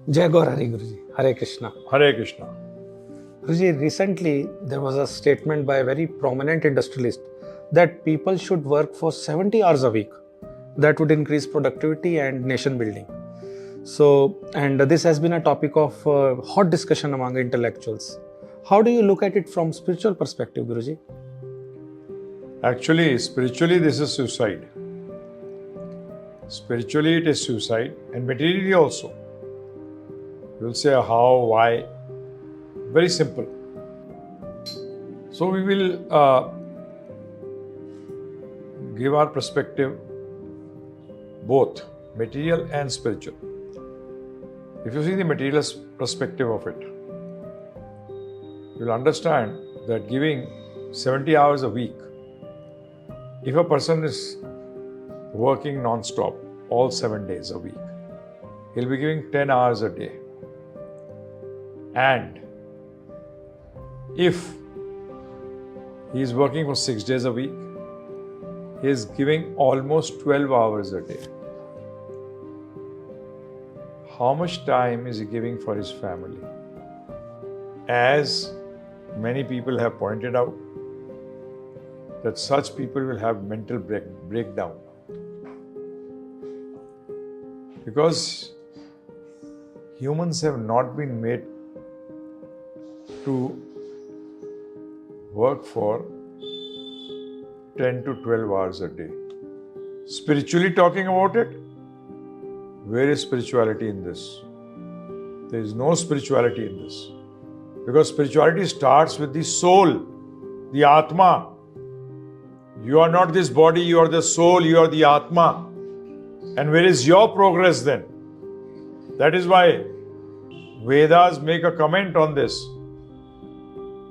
Jai Gaur Hari Guruji. Hare Krishna. Hare Krishna. Guruji, recently there was a statement by a very prominent industrialist that people should work for 70 hours a week. That would increase productivity and nation building. And this has been a topic of hot discussion among intellectuals. How do you look at it from spiritual perspective, Guruji? Actually, spiritually, this is suicide. Spiritually, it is suicide, and materially also. You'll say how, why. Very simple. So we will give our perspective, both material and spiritual. If you see the material perspective of it, you'll understand that giving 70 hours a week, if a person is working non-stop all 7 days a week, he'll be giving 10 hours a day. And if he is working for 6 days a week, he is giving almost 12 hours a day. How much time is he giving for his family? As many people have pointed out, that such people will have mental breakdown. Because humans have not been made to work for 10 to 12 hours a day. Spiritually talking about it, where is spirituality in this? There is no spirituality in this. Because spirituality starts with the soul, the Atma. You are not this body, you are the soul, you are the Atma. And where is your progress then? That is why Vedas make a comment on this.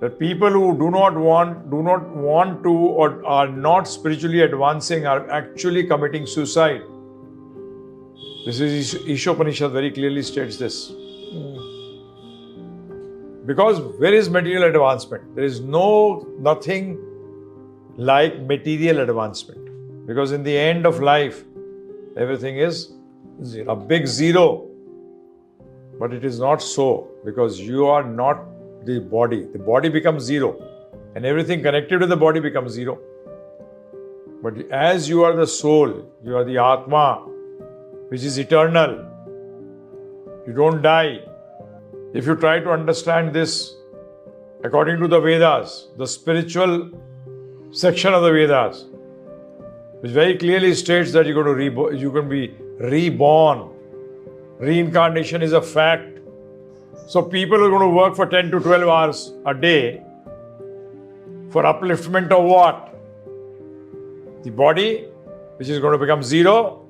That people who do not want to or are not spiritually advancing are actually committing suicide. This is Ishopanishad very clearly states this. Because where is material advancement? There is nothing like material advancement. Because in the end of life, everything is a big zero. But it is not so, because you are not the body. The body becomes zero, and everything connected to the body becomes zero. But as you are the soul, you are the Atma, which is eternal. You don't die. If you try to understand this according to the Vedas, the spiritual section of the Vedas, which very clearly states that you can be reborn. Reincarnation is a fact. So people are going to work for 10 to 12 hours a day for upliftment of what? The body, which is going to become zero.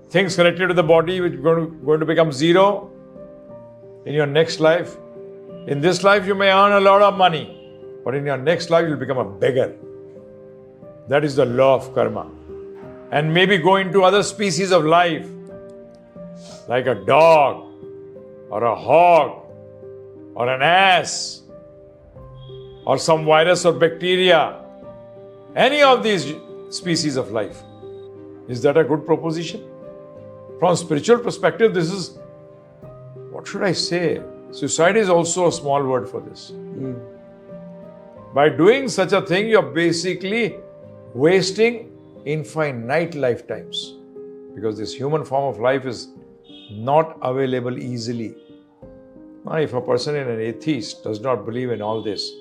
Things connected to the body, which are going to become zero in your next life. In this life, you may earn a lot of money, but in your next life, you'll become a beggar. That is the law of karma. And maybe go into other species of life, like a dog, or a hog, or an ass, or some virus or bacteria, any of these species of life. Is that a good proposition? From spiritual perspective, this is, what should I say? Suicide is also a small word for this. By doing such a thing, you're basically wasting infinite lifetimes. Because this human form of life is not available easily. Now, if a person is an atheist, does not believe in all this,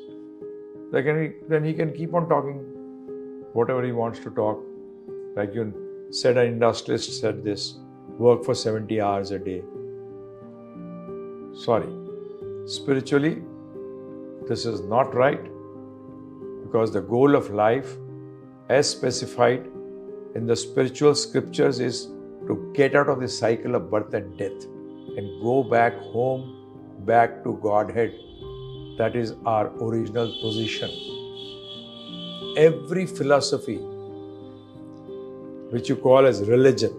then he can keep on talking whatever he wants to talk. Like you said, an industrialist said this, work for 70 hours a day. Sorry. Spiritually, this is not right, because the goal of life, as specified in the spiritual scriptures, is to get out of the cycle of birth and death and go back home, back to Godhead. That is our original position. Every philosophy which you call as religion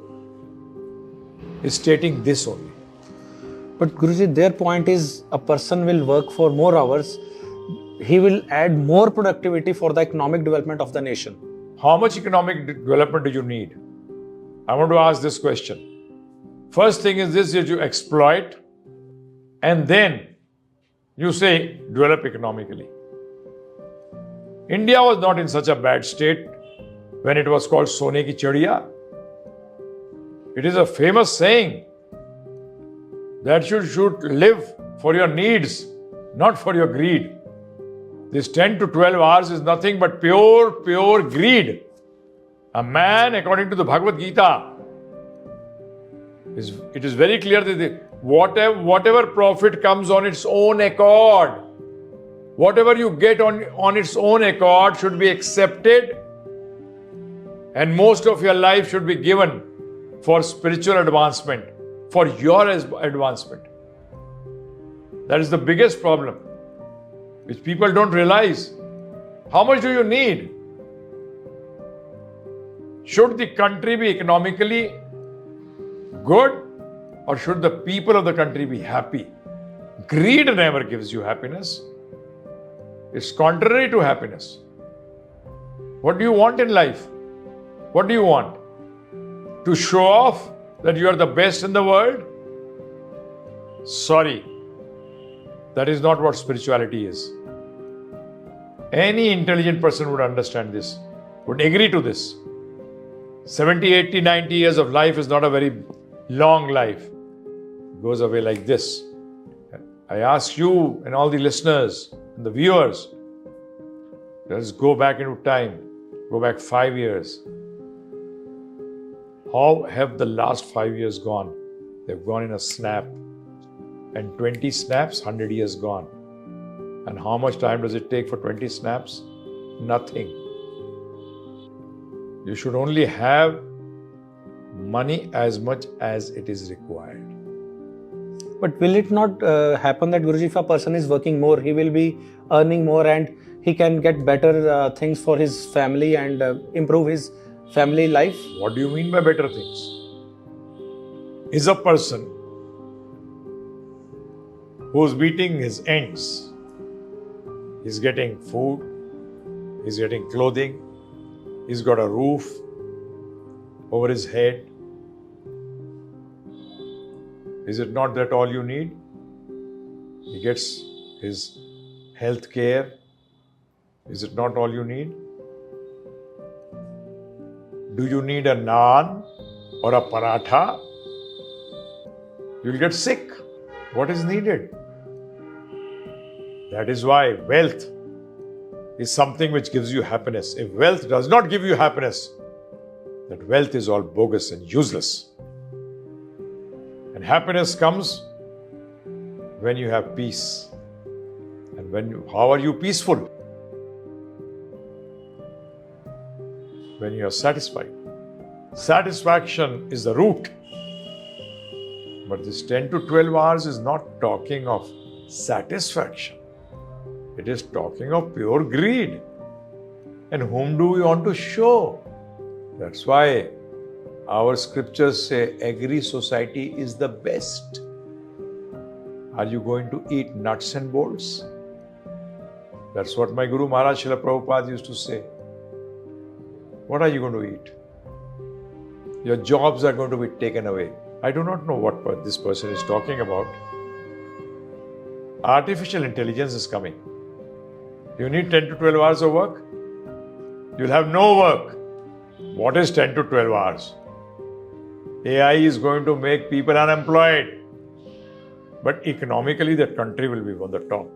is stating this only. But Guruji, their point is a person will work for more hours. He will add more productivity for the economic development of the nation. How much economic development do you need? I want to ask this question. First thing is this, that you exploit and then you say develop economically. India was not in such a bad state when it was called Sone ki Chadiya. It is a famous saying that you should live for your needs, not for your greed. This 10 to 12 hours is nothing but pure greed. A man, according to the Bhagavad Gita, it is very clear that whatever profit comes on its own accord, whatever you get on its own accord should be accepted, and most of your life should be given for spiritual advancement, for your advancement. That is the biggest problem, which people don't realize. How much do you need? Should the country be economically good, or should the people of the country be happy? Greed never gives you happiness. It's contrary to happiness. What do you want in life? What do you want? To show off that you are the best in the world? Sorry, that is not what spirituality is. Any intelligent person would understand this, would agree to this. 70, 80, 90 years of life is not a very long life. It goes away like this. I ask you and all the listeners and the viewers, let's go back into time. Go back 5 years. How have the last 5 years gone? They've gone in a snap. And 20 snaps, 100 years gone. And how much time does it take for 20 snaps? Nothing. You should only have money as much as it is required. But will it not happen that, Guruji, if a person is working more, he will be earning more and he can get better things for his family and improve his family life? What do you mean by better things? Is a person who's meeting his ends. He's getting food, he's getting clothing, he's got a roof over his head. Is it not that all you need? He gets his health care. Is it not all you need? Do you need a naan or a paratha? You'll get sick. What is needed? That is why wealth is something which gives you happiness. If wealth does not give you happiness, that wealth is all bogus and useless. And happiness comes when you have peace. And how are you peaceful? When you are satisfied. Satisfaction is the root. But this 10 to 12 hours is not talking of satisfaction. It is talking of pure greed. And whom do we want to show? That's why our scriptures say agri society is the best. Are you going to eat nuts and bolts? That's what my Guru Maharaj Srila Prabhupada used to say. What are you going to eat? Your jobs are going to be taken away. I do not know what this person is talking about. Artificial intelligence is coming. You need 10 to 12 hours of work? You'll have no work. What is 10 to 12 hours? AI is going to make people unemployed. But economically, that country will be on the top.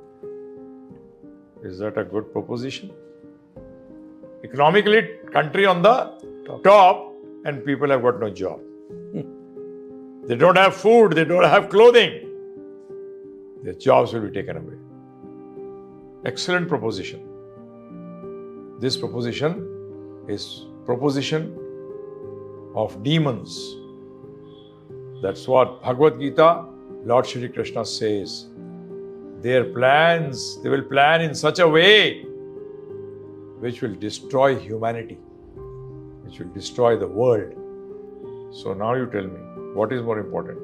Is that a good proposition? Economically, country on the top and people have got no job. They don't have food, they don't have clothing. Their jobs will be taken away. Excellent proposition. This proposition is proposition of demons. That's what Bhagavad Gita, Lord Shri Krishna says. Their plans, they will plan in such a way which will destroy humanity, which will destroy the world. So now you tell me, what is more important?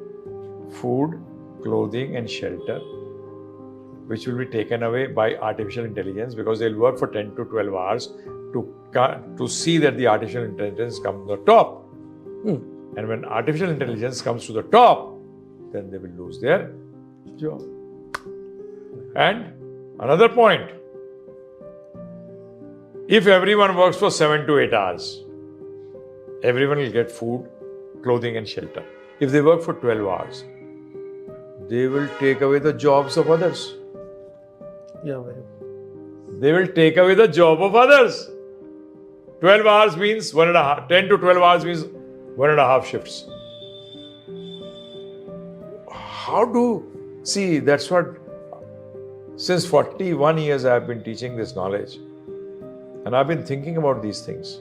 Food, clothing and shelter, which will be taken away by artificial intelligence because they'll work for 10 to 12 hours to see that the artificial intelligence comes to the top. And when artificial intelligence comes to the top, then they will lose their job. And another point, if everyone works for 7 to 8 hours, everyone will get food, clothing and shelter. If they work for 12 hours, they will take away the jobs of others. Yeah, very. They will take away the job of others. 12 hours means 1.5. 10 to 12 hours means 1.5 shifts. See, that's what, since 41 years I have been teaching this knowledge. And I've been thinking about these things.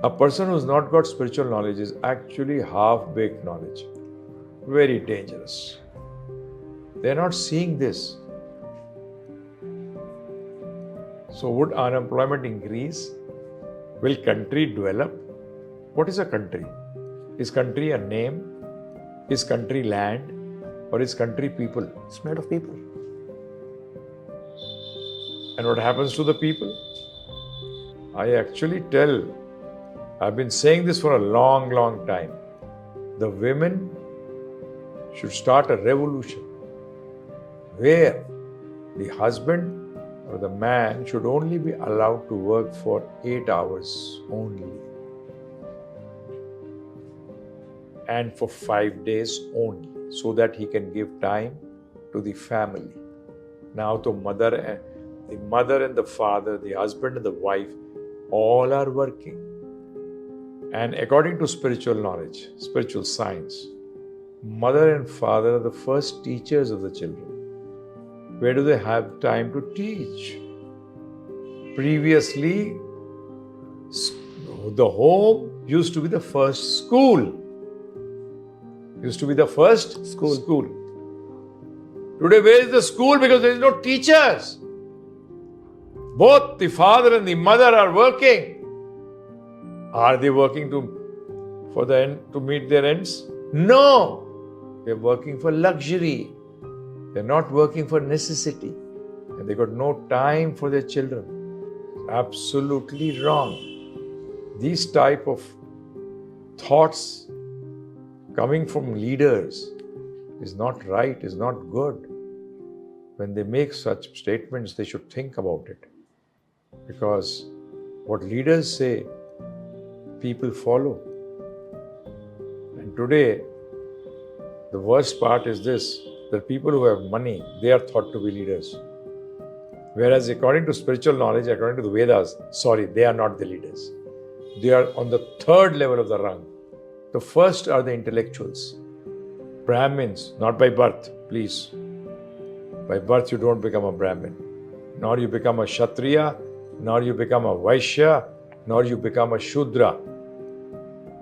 A person who's not got spiritual knowledge is actually half-baked knowledge. Very dangerous. They're not seeing this. So would unemployment increase? Will country develop? What is a country? Is country a name? Is country land? Or is country people? It's made of people. And what happens to the people? I actually I've been saying this for a long, long time. The women should start a revolution where the husband or the man should only be allowed to work for 8 hours only. And for 5 days only, so that he can give time to the family. Now the mother and the father, the husband and the wife, all are working. And according to spiritual knowledge, spiritual science, mother and father are the first teachers of the children. Where do they have time to teach? Previously, the home used to be the first school. Used to be the first school. Today, where is the school? Because there is no teachers. Both the father and the mother are working. Are they working to meet their ends? No. They're working for luxury. They're not working for necessity. And they got no time for their children. Absolutely wrong. These type of thoughts coming from leaders is not right, is not good. When they make such statements, they should think about it. Because what leaders say, people follow. And today, the worst part is this, that people who have money, they are thought to be leaders. Whereas according to spiritual knowledge, according to the Vedas, they are not the leaders. They are on the third level of the rung. The first are the intellectuals. Brahmins, not by birth, please. By birth you don't become a Brahmin. Nor you become a Kshatriya, nor you become a Vaishya, nor you become a Shudra.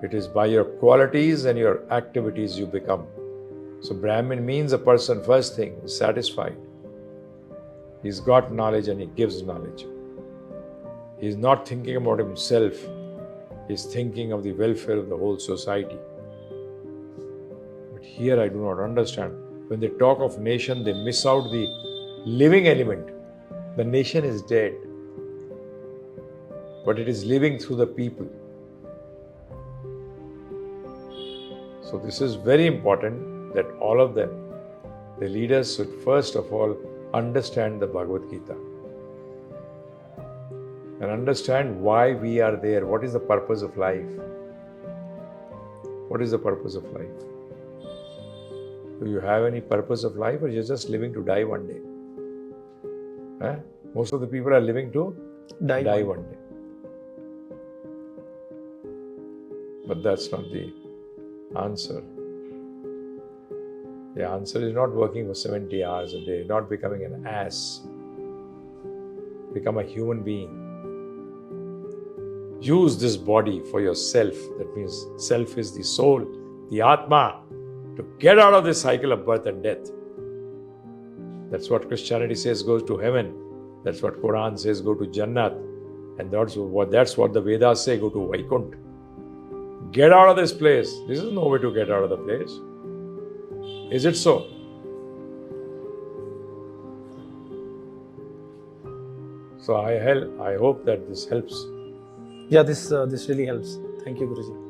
It is by your qualities and your activities you become. So Brahmin means a person, first thing, is satisfied. He's got knowledge and he gives knowledge. He's not thinking about himself. He's thinking of the welfare of the whole society. But here I do not understand. When they talk of nation, they miss out the living element. The nation is dead, but it is living through the people. So this is very important that all of them, the leaders, should first of all understand the Bhagavad Gita and understand why we are there. What is the purpose of life? What is the purpose of life? Do you have any purpose of life, or you're just living to die one day? Most of the people are living to die one day. But that's not the answer. The answer is not working for 70 hours a day, not becoming an ass. Become a human being. Use this body for yourself. That means self is the soul, the Atma, to get out of this cycle of birth and death. That's what Christianity says goes to heaven. That's what Quran says go to Jannat. And that's what the Vedas say, go to Vaikuntha. Get out of this place. This is no way to get out of the place. Is it so? So I hope that this helps. Yeah, this really helps. Thank you, Guruji.